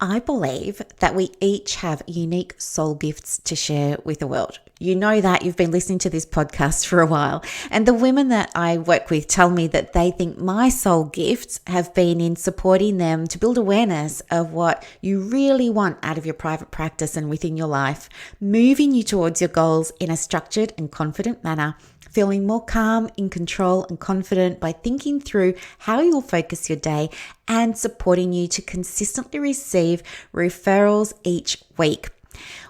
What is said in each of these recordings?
I believe that we each have unique soul gifts to share with the world. You know that you've been listening to this podcast for a while. And the women that I work with tell me that they think my soul gifts have been in supporting them to build awareness of what you really want out of your private practice and within your life, moving you towards your goals in a structured and confident manner, feeling more calm, in control and confident by thinking through how you'll focus your day, and supporting you to consistently receive referrals each week.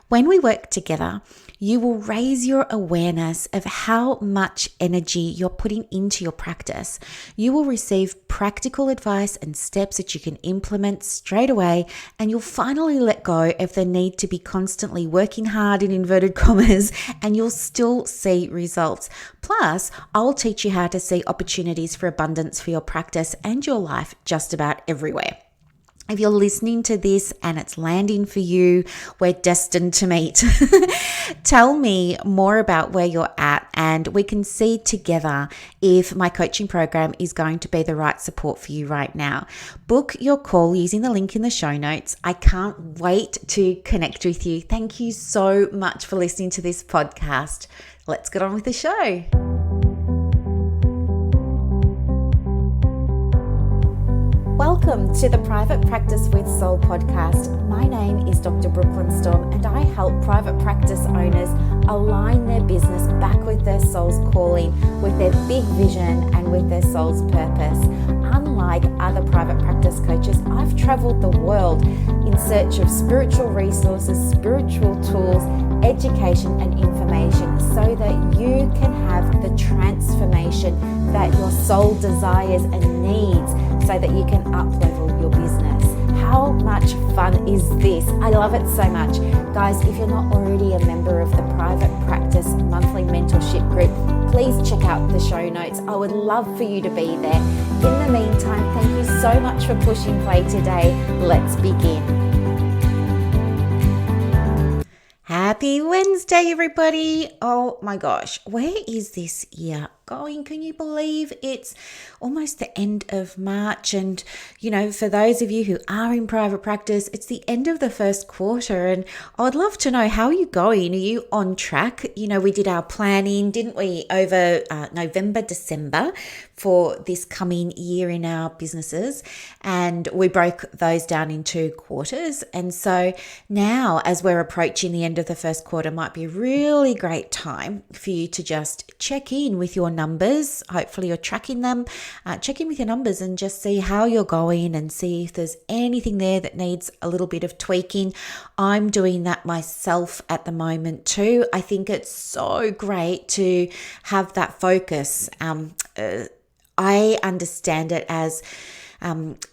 When we work together, you will raise your awareness of how much energy you're putting into your practice. You will receive practical advice and steps that you can implement straight away, and you'll finally let go of the need to be constantly working hard in inverted commas, and you'll still see results. Plus, I'll teach you how to see opportunities for abundance for your practice and your life just about everywhere. If you're listening to this and it's landing for you, we're destined to meet. Tell me more about where you're at, and we can see together if my coaching program is going to be the right support for you right now. Book your call using the link in the show notes. I can't wait to connect with you. Thank you so much for listening to this podcast. Let's get on with the show. Welcome to the Private Practice with Soul podcast. My name is Dr. Brooklyn Storm, and I help private practice owners align their business back with their soul's calling, with their big vision and with their soul's purpose. Unlike other private practice coaches, I've traveled the world in search of spiritual resources, spiritual tools, education and information so that you can have the transformation that your soul desires and needs so that you can up-level your business. How much fun is this? I love it so much. Guys, if you're not already a member of the Private Practice Monthly Mentorship Group, please check out the show notes. I would love for you to be there. In the meantime, thank you so much for pushing play today. Let's begin. Happy Wednesday, everybody. Oh my gosh, where is this year going? Can you believe it's almost the end of March? And, you know, for those of you who are in private practice, it's the end of the first quarter. And I'd love to know, how are you going? Are you on track? You know, we did our planning, didn't we, over November, December for this coming year in our businesses. And we broke those down into quarters. And so now, as we're approaching the end of the first quarter, might be a really great time for you to just check in with your numbers. Hopefully you're tracking them. Check in with your numbers and just see how you're going and see if there's anything there that needs a little bit of tweaking. I'm doing that myself at the moment too. I think it's so great to have that focus. I understand it as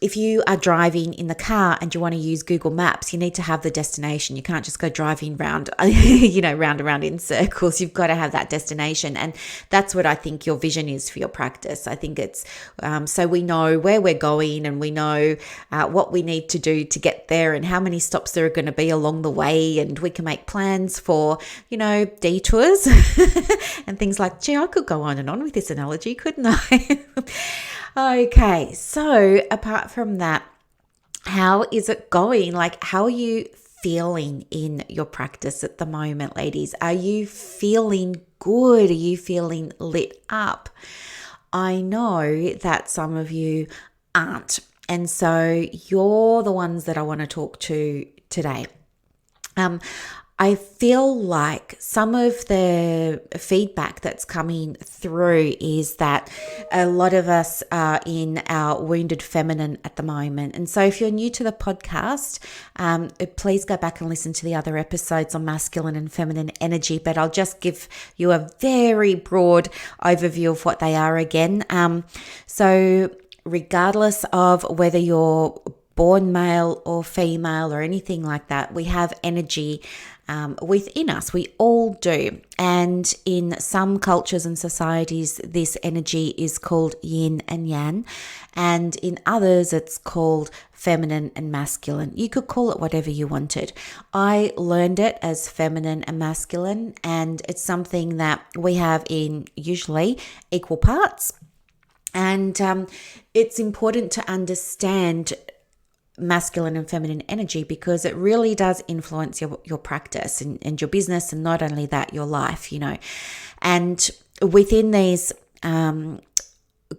if you are driving in the car and you want to use Google Maps, you need to have the destination. You can't just go driving round, round and round in circles. You've got to have that destination. And that's what I think your vision is for your practice. I think it's so we know where we're going, and we know what we need to do to get there, and how many stops there are going to be along the way. And we can make plans for, detours and things like, gee, I could go on and on with this analogy, couldn't I? Okay, so apart from that, how is it going? Like, how are you feeling in your practice at the moment, ladies? Are you feeling good? Are you feeling lit up? I know that some of you aren't. And so you're the ones that I want to talk to today. I feel like some of the feedback that's coming through is that a lot of us are in our wounded feminine at the moment. And so if you're new to the podcast, please go back and listen to the other episodes on masculine and feminine energy, but I'll just give you a very broad overview of what they are again. So regardless of whether you're born male or female or anything like that, we have energy within us. We all do. And in some cultures and societies, this energy is called yin and yang. And in others, it's called feminine and masculine. You could call it whatever you wanted. I learned it as feminine and masculine, and it's something that we have in usually equal parts. And it's important to understand masculine and feminine energy, because it really does influence your practice and your business, and not only that, your life, And within these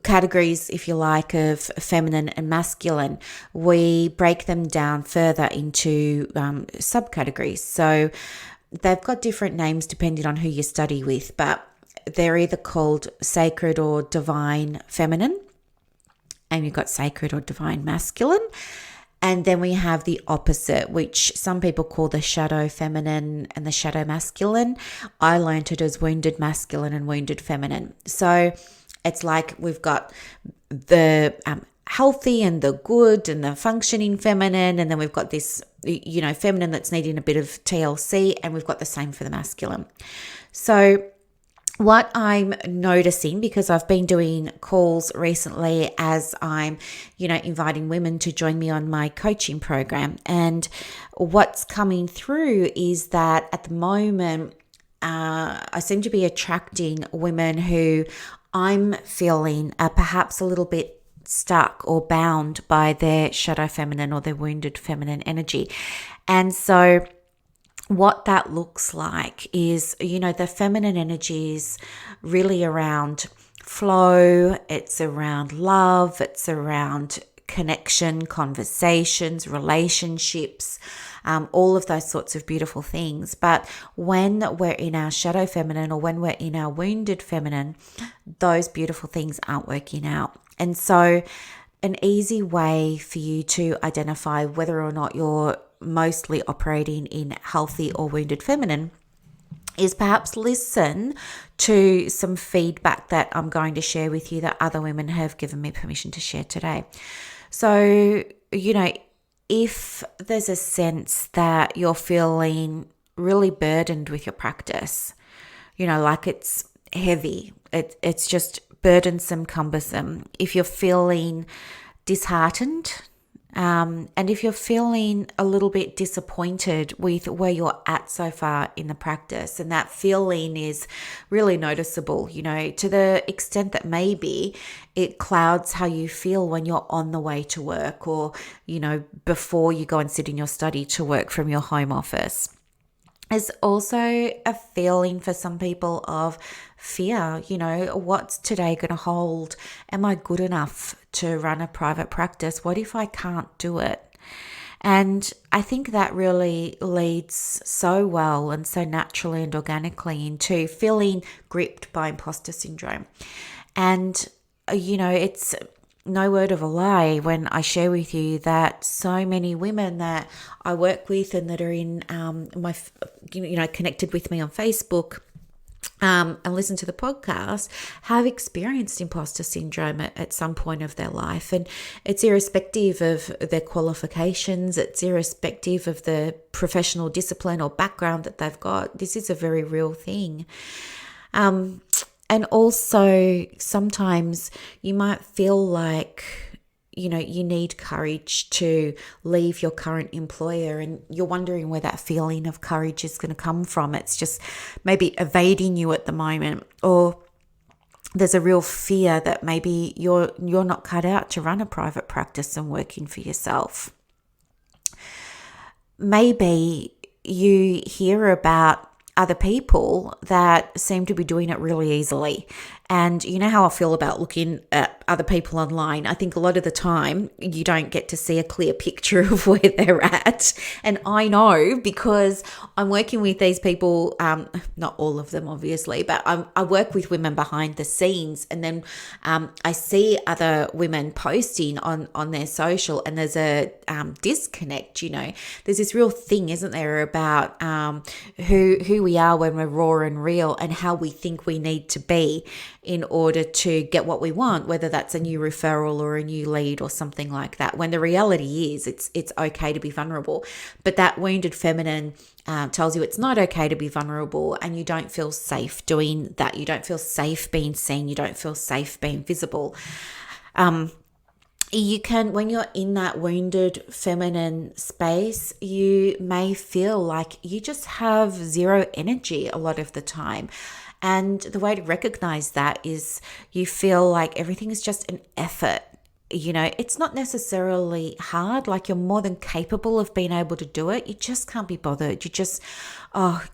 categories, if you like, of feminine and masculine, we break them down further into subcategories. So they've got different names depending on who you study with, but they're either called sacred or divine feminine, and you've got sacred or divine masculine. And then we have the opposite, which some people call the shadow feminine and the shadow masculine. I learned it as wounded masculine and wounded feminine. So it's like we've got the healthy and the good and the functioning feminine, and then we've got this, feminine that's needing a bit of TLC, and we've got the same for the masculine. So what I'm noticing, because I've been doing calls recently as I'm, inviting women to join me on my coaching program, and what's coming through is that at the moment, I seem to be attracting women who I'm feeling are perhaps a little bit stuck or bound by their shadow feminine or their wounded feminine energy. And so what that looks like is, the feminine energy is really around flow, it's around love, it's around connection, conversations, relationships, all of those sorts of beautiful things. But when we're in our shadow feminine, or when we're in our wounded feminine, those beautiful things aren't working out. And so an easy way for you to identify whether or not you're mostly operating in healthy or wounded feminine is perhaps listen to some feedback that I'm going to share with you that other women have given me permission to share today. So, if there's a sense that you're feeling really burdened with your practice, like it's heavy, it's just burdensome, cumbersome. If you're feeling disheartened, and if you're feeling a little bit disappointed with where you're at so far in the practice, and that feeling is really noticeable, to the extent that maybe it clouds how you feel when you're on the way to work, or, before you go and sit in your study to work from your home office. There's also a feeling for some people of fear, what's today going to hold? Am I good enough to run a private practice? What if I can't do it? And I think that really leads so well and so naturally and organically into feeling gripped by imposter syndrome. And, it's no word of a lie when I share with you that so many women that I work with and that are in my, connected with me on Facebook and listen to the podcast have experienced imposter syndrome at some point of their life. And it's irrespective of their qualifications, it's irrespective of the professional discipline or background that they've got. This is a very real thing. And also sometimes you might feel like, you need courage to leave your current employer, and you're wondering where that feeling of courage is going to come from. It's just maybe evading you at the moment, or there's a real fear that maybe you're not cut out to run a private practice and working for yourself. Maybe you hear about other people that seem to be doing it really easily. And you know how I feel about looking at other people online. I think a lot of the time you don't get to see a clear picture of where they're at. And I know because I'm working with these people, not all of them obviously, but I work with women behind the scenes, and then I see other women posting on their social, and there's a disconnect, There's this real thing, isn't there, about who we are when we're raw and real, and how we think we need to be in order to get what we want, whether that's a new referral or a new lead or something like that. When the reality is it's okay to be vulnerable, but that wounded feminine tells you it's not okay to be vulnerable, and you don't feel safe doing that. You don't feel safe being seen. You don't feel safe being visible. You can, when you're in that wounded feminine space, you may feel like you just have zero energy a lot of the time. And the way to recognize that is you feel like everything is just an effort. it's not necessarily hard. Like, you're more than capable of being able to do it. You just can't be bothered.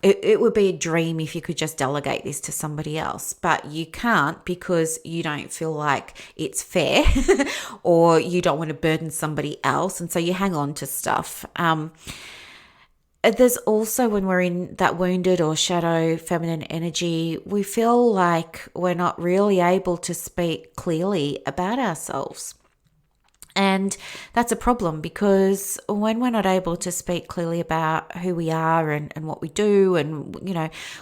It would be a dream if you could just delegate this to somebody else, but you can't because you don't feel like it's fair or you don't want to burden somebody else. And so you hang on to stuff. There's also, when we're in that wounded or shadow feminine energy, we feel like we're not really able to speak clearly about ourselves. And that's a problem, because when we're not able to speak clearly about who we are and what we do and,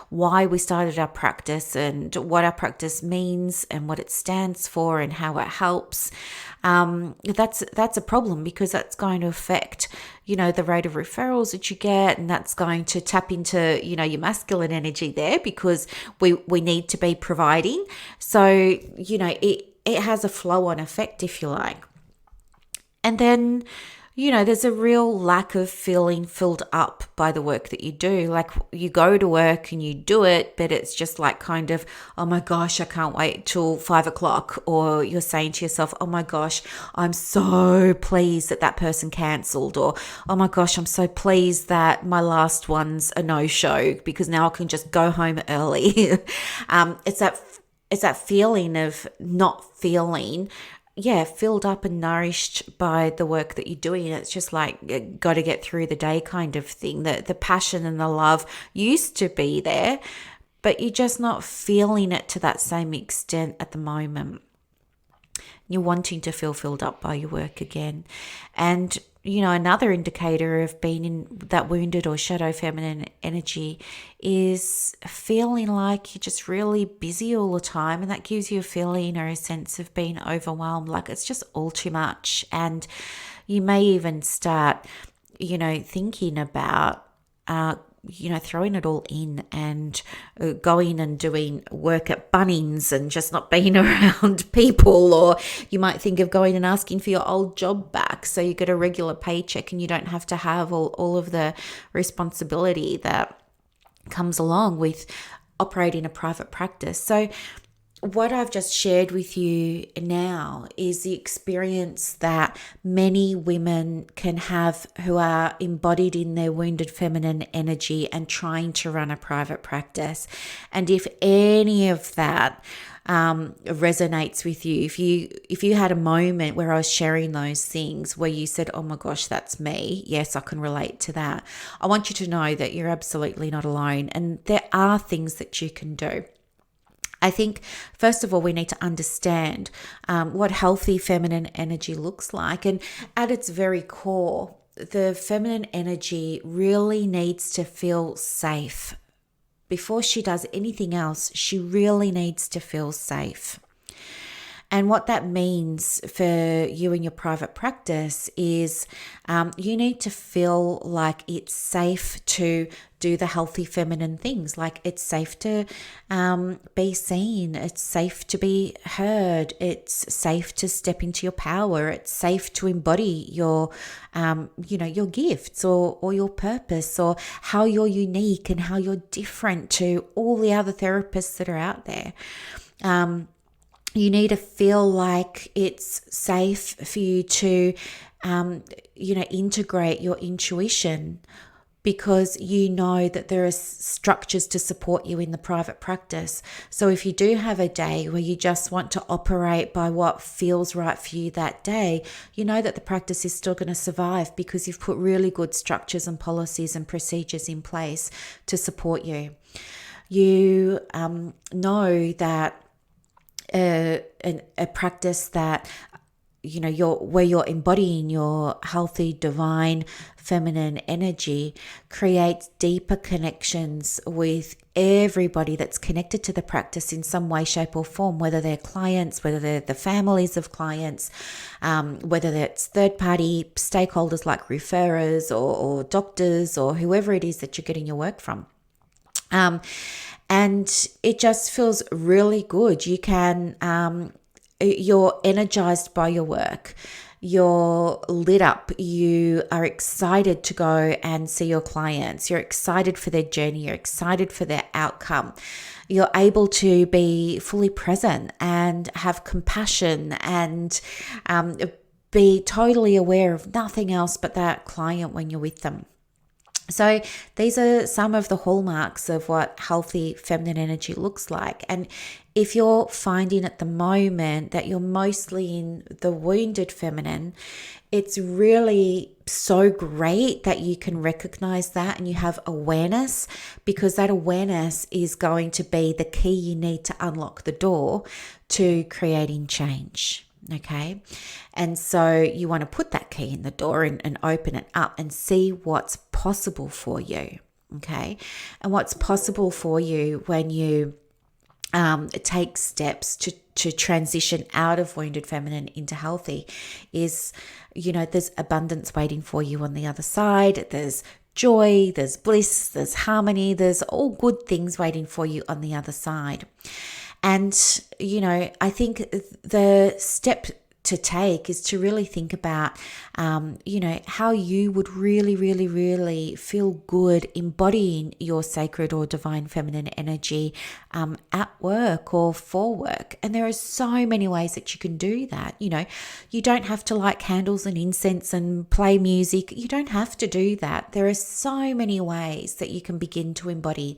why we started our practice and what our practice means and what it stands for and how it helps, that's a problem, because that's going to affect, the rate of referrals that you get, and that's going to tap into, your masculine energy there, because we need to be providing. So, it has a flow-on effect, if you like. And then, there's a real lack of feeling filled up by the work that you do. Like, you go to work and you do it, but it's just like kind of, oh my gosh, I can't wait till 5 o'clock. Or you're saying to yourself, oh my gosh, I'm so pleased that person cancelled. Or, oh my gosh, I'm so pleased that my last one's a no-show, because now I can just go home early. It's that feeling of not feeling filled up and nourished by the work that you're doing. It's just like, got to get through the day kind of thing. The passion and the love used to be there, but you're just not feeling it to that same extent at the moment. You're wanting to feel filled up by your work again. And, another indicator of being in that wounded or shadow feminine energy is feeling like you're just really busy all the time. And that gives you a feeling or a sense of being overwhelmed, like it's just all too much. And you may even start, thinking about, throwing it all in and going and doing work at Bunnings and just not being around people. Or you might think of going and asking for your old job back, so you get a regular paycheck and you don't have to have all of the responsibility that comes along with operating a private practice. So what I've just shared with you now is the experience that many women can have who are embodied in their wounded feminine energy and trying to run a private practice. And if any of that resonates with you, if you had a moment where I was sharing those things where you said, oh my gosh, that's me, yes, I can relate to that, I want you to know that you're absolutely not alone, and there are things that you can do. I think, first of all, we need to understand what healthy feminine energy looks like. And at its very core, the feminine energy really needs to feel safe. Before she does anything else, she really needs to feel safe. And what that means for you in your private practice is you need to feel like it's safe to do the healthy feminine things. Like, it's safe to be seen. It's safe to be heard. It's safe to step into your power. It's safe to embody your, your gifts or your purpose, or how you're unique and how you're different to all the other therapists that are out there. You need to feel like it's safe for you to, integrate your intuition, because you know that there are structures to support you in the private practice. So if you do have a day where you just want to operate by what feels right for you that day, you know that the practice is still going to survive, because you've put really good structures and policies and procedures in place to support you. You know that a practice that where you're embodying your healthy divine feminine energy creates deeper connections with everybody that's connected to the practice in some way, shape or form, whether they're clients, whether they're the families of clients, whether that's third party stakeholders like referrers or doctors or whoever it is that you're getting your work from. And it just feels really good. You can, you're energized by your work. you're lit up, you are excited to go and see your clients, you're excited for their journey, you're excited for their outcome. You're able to be fully present and have compassion and be totally aware of nothing else but that client when you're with them. So these are some of the hallmarks of what healthy feminine energy looks like. And if you're finding at the moment that you're mostly in the wounded feminine, it's really so great that you can recognize that and you have awareness, because that awareness is going to be the key you need to unlock the door to creating change. Okay. And so you want to put that key in the door and open it up and see what's possible for you. Okay. And what's possible for you when you take steps to transition out of wounded feminine into healthy is, there's abundance waiting for you on the other side. There's joy, there's bliss, there's harmony, there's all good things waiting for you on the other side. And, I think the step to take is to really think about, how you would really, really, really feel good embodying your sacred or divine feminine energy at work or for work. And there are so many ways that you can do that. You don't have to light candles and incense and play music. You don't have to do that. There are so many ways that you can begin to embody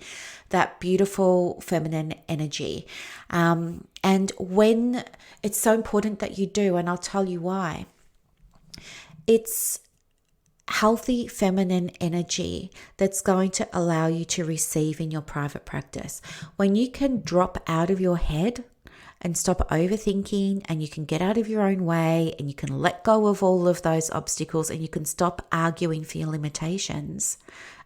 that beautiful feminine energy. And when it's so important that you do, and I'll tell you why. It's healthy feminine energy that's going to allow you to receive in your private practice. When you can drop out of your head and stop overthinking, and you can get out of your own way, and you can let go of all of those obstacles, and you can stop arguing for your limitations.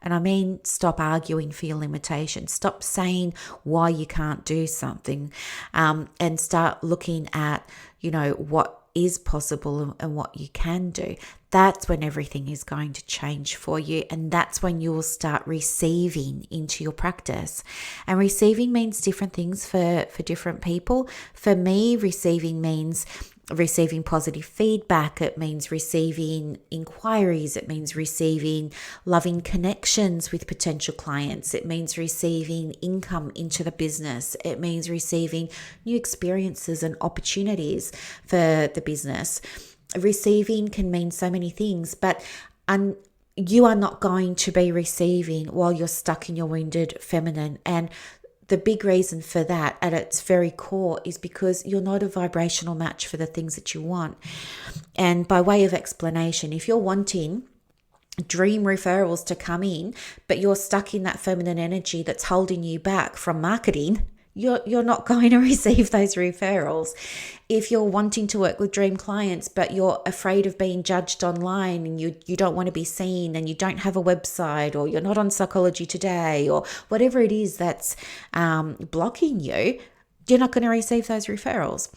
And I mean, stop arguing for your limitations. Stop saying why you can't do something, and start looking at, what is possible and what you can do. That's when everything is going to change for you. And that's when you will start receiving into your practice. And receiving means different things for different people. For me, receiving means receiving positive feedback. It means receiving inquiries. It means receiving loving connections with potential clients. It means receiving income into the business. It means receiving new experiences and opportunities for the business. Receiving can mean so many things, but you are not going to be receiving while you're stuck in your wounded feminine. And the big reason for that at its very core is because you're not a vibrational match for the things that you want. And by way of explanation, if you're wanting dream referrals to come in, but you're stuck in that feminine energy that's holding you back from marketing, you're not going to receive those referrals. If you're wanting to work with dream clients, but you're afraid of being judged online and you don't want to be seen and you don't have a website, or you're not on Psychology Today, or whatever it is that's blocking you, you're not going to receive those referrals.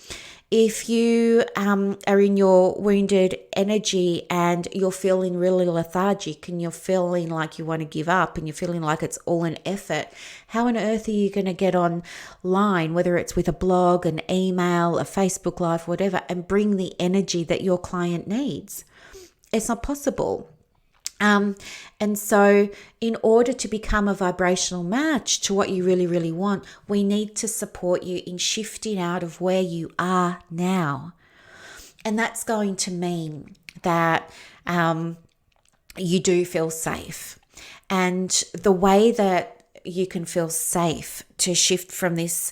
If you are in your wounded energy and you're feeling really lethargic and you're feeling like you want to give up and you're feeling like it's all an effort, how on earth are you going to get online, whether it's with a blog, an email, a Facebook Live, whatever, and bring the energy that your client needs? It's not possible. And so in order to become a vibrational match to what you really, really want, we need to support you in shifting out of where you are now. And that's going to mean that you do feel safe. And the way that you can feel safe to shift from this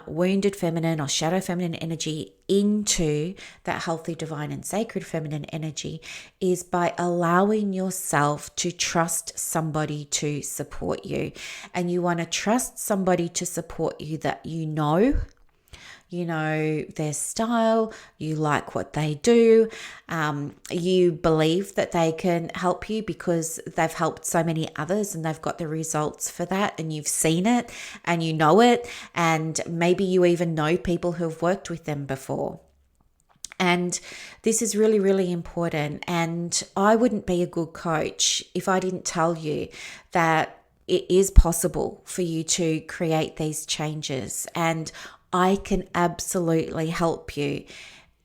wounded feminine or shadow feminine energy into that healthy, divine and sacred feminine energy is by allowing yourself to trust somebody to support you. And you want to trust somebody to support you that you know their style, you like what they do, you believe that they can help you because they've helped so many others and they've got the results for that, and you've seen it and you know it, and maybe you even know people who have worked with them before. And this is really, really important. And I wouldn't be a good coach if I didn't tell you that it is possible for you to create these changes. And I can absolutely help you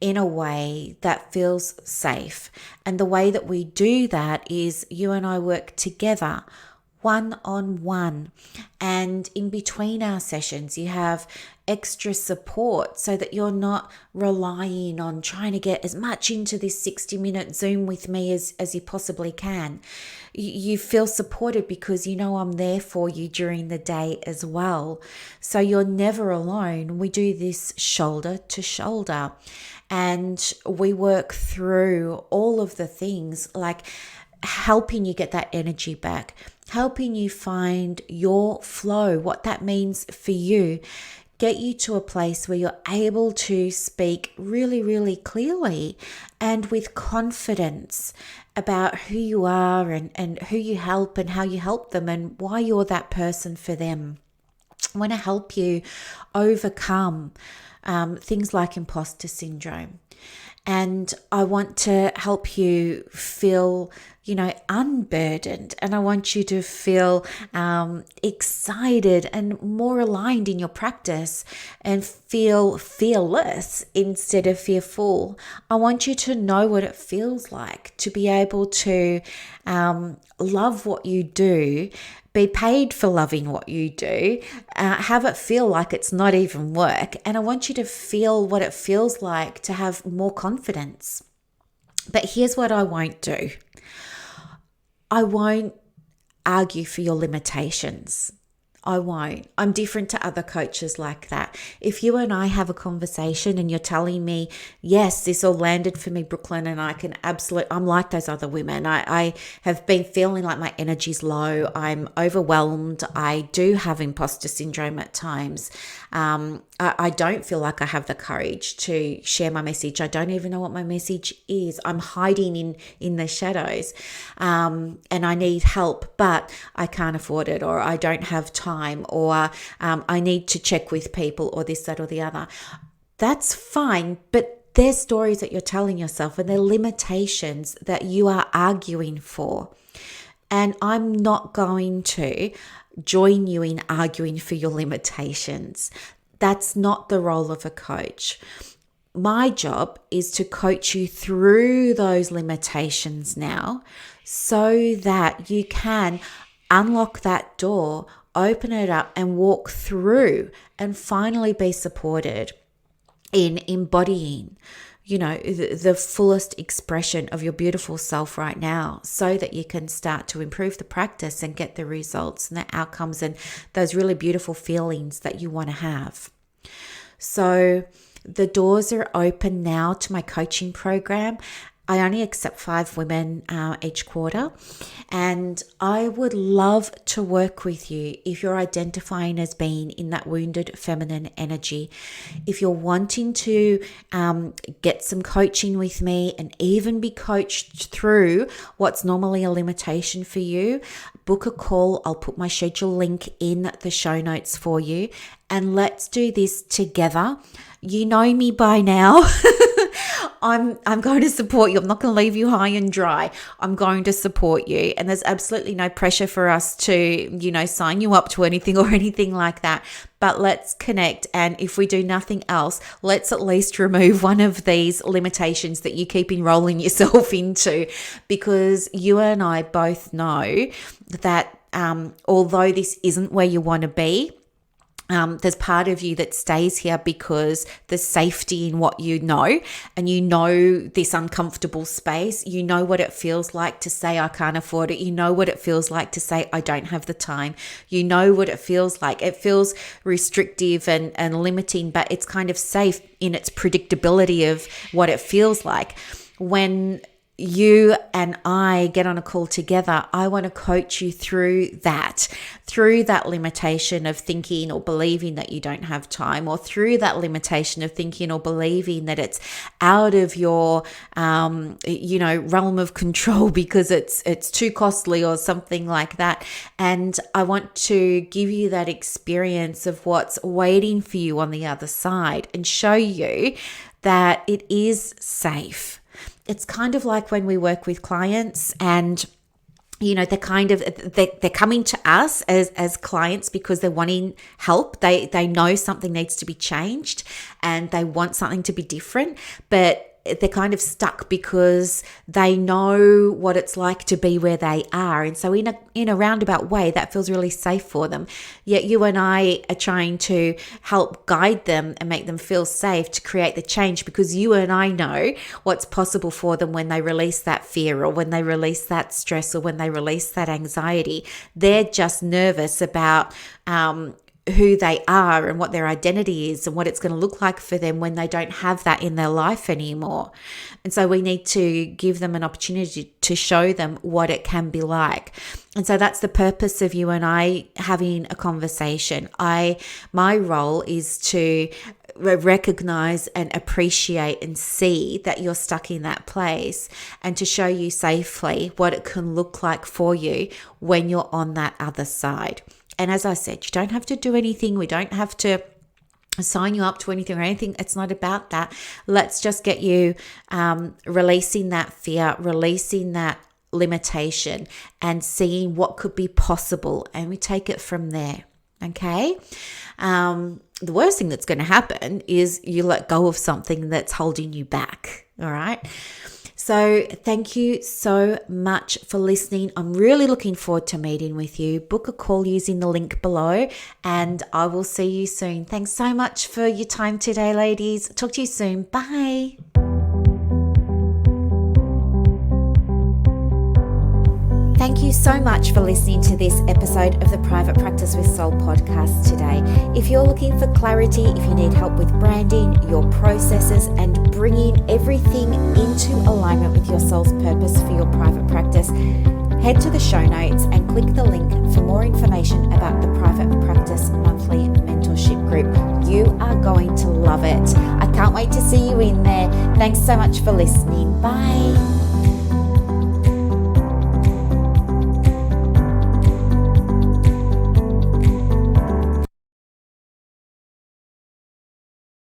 in a way that feels safe. And the way that we do that is you and I work together, one on one. And in between our sessions, you have extra support so that you're not relying on trying to get as much into this 60-minute Zoom with me as you possibly can. You feel supported because you know I'm there for you during the day as well. So you're never alone. We do this shoulder to shoulder, and we work through all of the things like helping you get that energy back, helping you find your flow, what that means for you, get you to a place where you're able to speak really, really clearly and with confidence about who you are and who you help and how you help them and why you're that person for them. I want to help you overcome things like imposter syndrome. And I want to help you feel, unburdened. And I want you to feel excited and more aligned in your practice and feel fearless instead of fearful. I want you to know what it feels like to be able to love what you do, be paid for loving what you do, have it feel like it's not even work. And I want you to feel what it feels like to have more confidence. But here's what I won't do. I won't argue for your limitations. I won't. I'm different to other coaches like that. If you and I have a conversation and you're telling me, yes, this all landed for me, Brooklyn, and I'm like those other women. I have been feeling like my energy's low. I'm overwhelmed. I do have imposter syndrome at times. I don't feel like I have the courage to share my message. I don't even know what my message is. I'm hiding in the shadows, and I need help, but I can't afford it, or I don't have time, or I need to check with people, or this, that, or the other. That's fine, but they're stories that you're telling yourself, and they're limitations that you are arguing for. And I'm not going to join you in arguing for your limitations. That's not the role of a coach. My job is to coach you through those limitations now so that you can unlock that door, open it up and walk through and finally be supported in embodying the fullest expression of your beautiful self right now, so that you can start to improve the practice and get the results and the outcomes and those really beautiful feelings that you want to have. So the doors are open now to my coaching program. I only accept 5 women each quarter, and I would love to work with you if you're identifying as being in that wounded feminine energy. If you're wanting to get some coaching with me and even be coached through what's normally a limitation for you, book a call. I'll put my schedule link in the show notes for you, and let's do this together. You know me by now. I'm going to support you. I'm not going to leave you high and dry. I'm going to support you. And there's absolutely no pressure for us to, sign you up to anything or anything like that. But let's connect. And if we do nothing else, let's at least remove one of these limitations that you keep enrolling yourself into, because you and I both know that although this isn't where you want to be, there's part of you that stays here because there's safety in what you know, and you know this uncomfortable space. You know what it feels like to say, I can't afford it. You know what it feels like to say, I don't have the time. You know what it feels like. It feels restrictive and limiting, but it's kind of safe in its predictability of what it feels like. When you and I get on a call together, I want to coach you through that limitation of thinking or believing that you don't have time, or through that limitation of thinking or believing that it's out of your, realm of control because it's too costly or something like that. And I want to give you that experience of what's waiting for you on the other side and show you that it is safe. It's kind of like when we work with clients and they're coming to us as clients because they're wanting help. They know something needs to be changed and they want something to be different, but they're kind of stuck because they know what it's like to be where they are. And so in a roundabout way, that feels really safe for them. Yet you and I are trying to help guide them and make them feel safe to create the change, because you and I know what's possible for them when they release that fear or when they release that stress or when they release that anxiety. They're just nervous about who they are and what their identity is and what it's going to look like for them when they don't have that in their life anymore. And so we need to give them an opportunity to show them what it can be like. And so that's the purpose of you and I having a conversation. My role is to recognize and appreciate and see that you're stuck in that place, and to show you safely what it can look like for you when you're on that other side. And as I said, you don't have to do anything. We don't have to sign you up to anything or anything. It's not about that. Let's just get you releasing that fear, releasing that limitation, and seeing what could be possible. And we take it from there. Okay? The worst thing that's going to happen is you let go of something that's holding you back. All right? So thank you so much for listening. I'm really looking forward to meeting with you. Book a call using the link below, and I will see you soon. Thanks so much for your time today, ladies. Talk to you soon. Bye. Thank you so much for listening to this episode of the Private Practice with Soul podcast today. If you're looking for clarity, if you need help with branding, your processes, and bringing everything into alignment with your soul's purpose for your private practice, head to the show notes and click the link for more information about the Private Practice Monthly Mentorship Group. You are going to love it. I can't wait to see you in there. Thanks so much for listening. Bye.